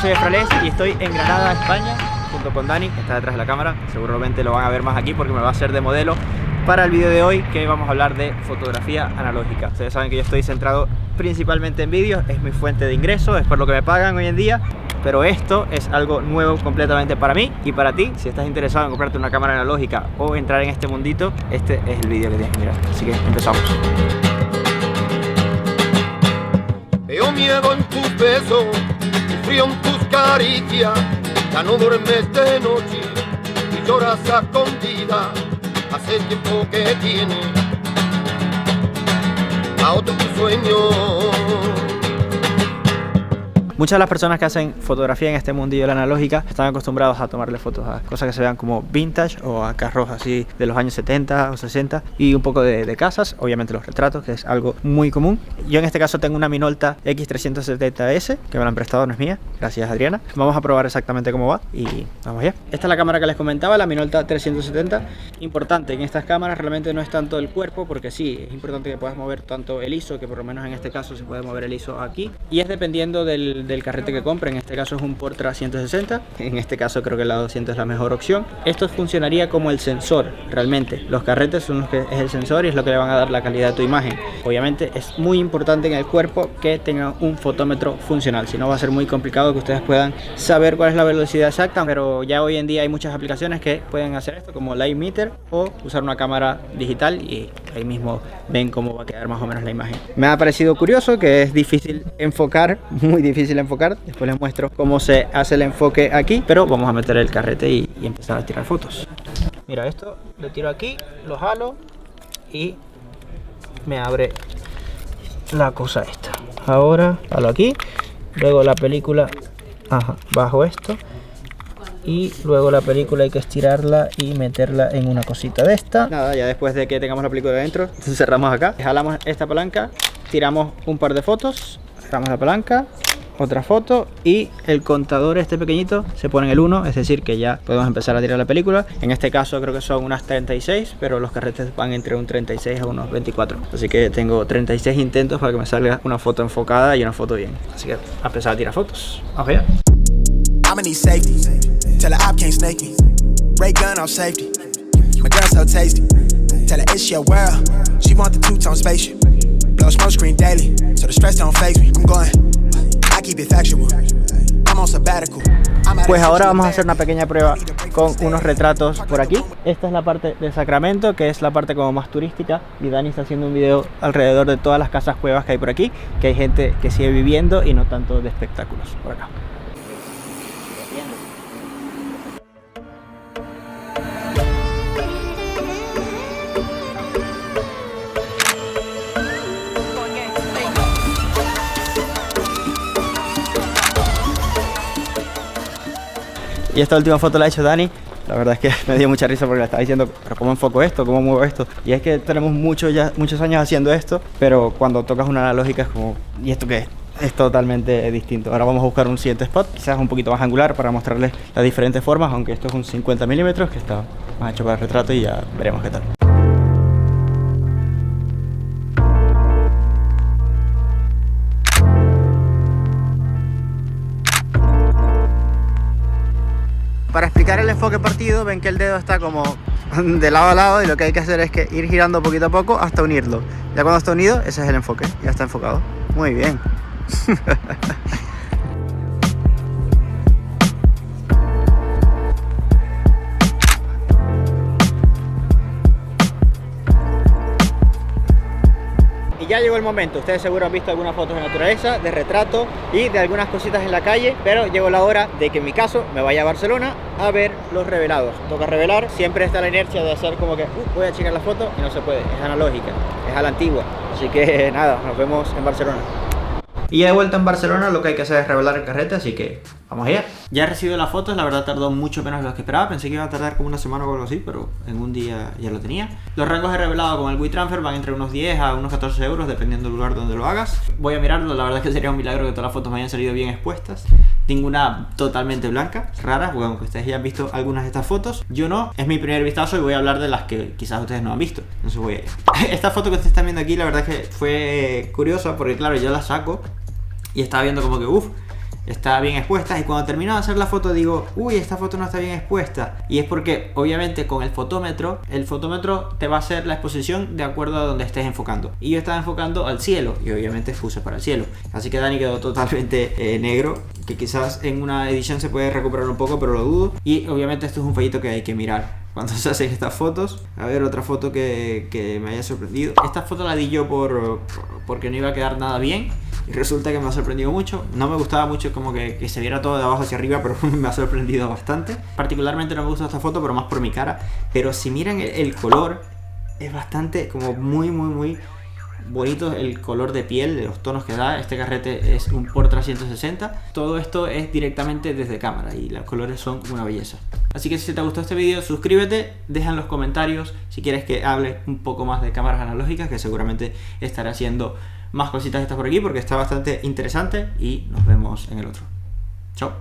soy Efrales y estoy en Granada, España, junto con Dani, que está detrás de la cámara. Seguramente lo van a ver más aquí porque me va a hacer de modelo para el vídeo de hoy, que vamos a hablar de fotografía analógica. Ustedes saben que yo estoy centrado principalmente en vídeos, es mi fuente de ingreso, es por lo que me pagan hoy en día. Pero esto es algo nuevo completamente para mí y para ti. Si estás interesado en comprarte una cámara analógica o entrar en este mundito, este es el vídeo que tienes que mirar. Así que empezamos. Veo miedo en tus besos, frío en tus caricias. Ya no duermes de noche y lloras a escondidas. Hace tiempo que tienes a otro tu sueño. Muchas de las personas que hacen fotografía en este mundillo de la analógica están acostumbrados a tomarle fotos a cosas que se vean como vintage o a carros así de los años 70 o 60 y un poco de casas, obviamente los retratos, que es algo muy común. Yo en este caso tengo una Minolta X370S que me la han prestado, no es mía, gracias Adriana. Vamos a probar exactamente cómo va y vamos allá. Esta es la cámara que les comentaba, la Minolta 370. Importante en estas cámaras realmente no es tanto el cuerpo, porque sí, es importante que puedas mover tanto el ISO, que por lo menos en este caso se puede mover el ISO aquí, y es dependiendo del carrete que compre. En este caso es un Portra 160, en este caso creo que la 200 es la mejor opción. Esto funcionaría como el sensor realmente. Los carretes son los que es el sensor y es lo que le van a dar la calidad de tu imagen. Obviamente es muy importante en el cuerpo que tenga un fotómetro funcional, si no va a ser muy complicado que ustedes puedan saber cuál es la velocidad exacta, pero ya hoy en día hay muchas aplicaciones que pueden hacer esto, como Light Meter, o usar una cámara digital y ahí mismo ven cómo va a quedar más o menos la imagen. Me ha parecido curioso que es difícil enfocar, muy difícil enfocar. Después les muestro cómo se hace el enfoque aquí, pero vamos a meter el carrete y empezar a tirar fotos. Mira, esto lo tiro aquí, lo jalo y me abre la cosa esta. Ahora jalo aquí, luego la película, bajo esto, y luego la película hay que estirarla y meterla en una cosita de esta. Nada, ya después de que tengamos la película dentro, cerramos acá, jalamos esta palanca, tiramos un par de fotos, cerramos la palanca, otra foto, y el contador este pequeñito se pone en el 1, es decir que ya podemos empezar a tirar la película. En este caso creo que son unas 36, pero los carretes van entre un 36 a unos 24, así que tengo 36 intentos para que me salga una foto enfocada y una foto bien, así que a empezar a tirar fotos. Vamos allá. I'ma need safety. Tell her I can't snake me. Ray gun off safety. My girl so tasty. Tell her it's your world. She want the two-tone spaceship. Blow smoke screen daily, so the stress don't faze me. I'm going. I keep it factual. I'm on sabbatical. Pues ahora vamos a hacer una pequeña prueba con unos retratos por aquí. Esta es la parte de Sacramento, que es la parte como más turística, y Dani está haciendo un video alrededor de todas las casas cuevas que hay por aquí, que hay gente que sigue viviendo y no tanto de espectáculos por acá. Y esta última foto la ha hecho Dani. La verdad es que me dio mucha risa porque le estaba diciendo, pero ¿cómo enfoco esto? ¿Cómo muevo esto? Y es que tenemos muchos años haciendo esto, pero cuando tocas una analógica es como, ¿y esto qué es? Es totalmente distinto. Ahora vamos a buscar un siguiente spot, quizás un poquito más angular, para mostrarles las diferentes formas, aunque esto es un 50 milímetros que está más hecho para el retrato y ya veremos qué tal. Para explicar el enfoque partido, ven que el dedo está como de lado a lado y lo que hay que hacer es que ir girando poquito a poco hasta unirlo. Ya cuando está unido, ese es el enfoque, ya está enfocado. Muy bien. Y ya llegó el momento. Ustedes seguro han visto algunas fotos de naturaleza, de retrato y de algunas cositas en la calle, pero llegó la hora de que en mi caso me vaya a Barcelona a ver los revelados. Toca revelar, siempre está la inercia de hacer como que voy a checar la foto y no se puede, es analógica, es a la antigua. Así que nada, nos vemos en Barcelona. Y ya de vuelta en Barcelona lo que hay que hacer es revelar el carrete, así que vamos allá. Ya he recibido las fotos, la verdad tardó mucho menos de lo que esperaba. Pensé que iba a tardar como una semana o algo así, pero en un día ya lo tenía. Los rangos de revelado con el WeTransfer van entre unos 10 a unos 14 euros, dependiendo del lugar donde lo hagas. Voy a mirarlo, la verdad es que sería un milagro que todas las fotos me hayan salido bien expuestas. Ninguna totalmente blanca, raras, porque aunque ustedes ya han visto algunas de estas fotos, yo no. Es mi primer vistazo y voy a hablar de las que quizás ustedes no han visto. Entonces voy a ir. Esta foto que ustedes están viendo aquí, la verdad es que fue curiosa porque claro, yo la saco y estaba viendo como que está bien expuesta, y cuando termino de hacer la foto digo, uy, esta foto no está bien expuesta, y es porque obviamente con el fotómetro te va a hacer la exposición de acuerdo a donde estés enfocando, y yo estaba enfocando al cielo y obviamente puse para el cielo, así que Dani quedó totalmente negro, que quizás en una edición se puede recuperar un poco, pero lo dudo. Y obviamente esto es un fallito que hay que mirar cuando se hacen estas fotos. A ver, otra foto que me haya sorprendido. Esta foto la di yo porque no iba a quedar nada bien, y resulta que me ha sorprendido mucho. No me gustaba mucho como que se viera todo de abajo hacia arriba, pero me ha sorprendido bastante. Particularmente no me gusta esta foto, pero más por mi cara. Pero si miran el color, es bastante como muy bonito el color de piel, de los tonos que da. Este carrete es un Portra 160. Todo esto es directamente desde cámara y los colores son una belleza. Así que si te gustó este vídeo, suscríbete, deja en los comentarios si quieres que hable un poco más de cámaras analógicas, que seguramente estaré haciendo más cositas de estas por aquí porque está bastante interesante, y nos vemos en el otro. Chao.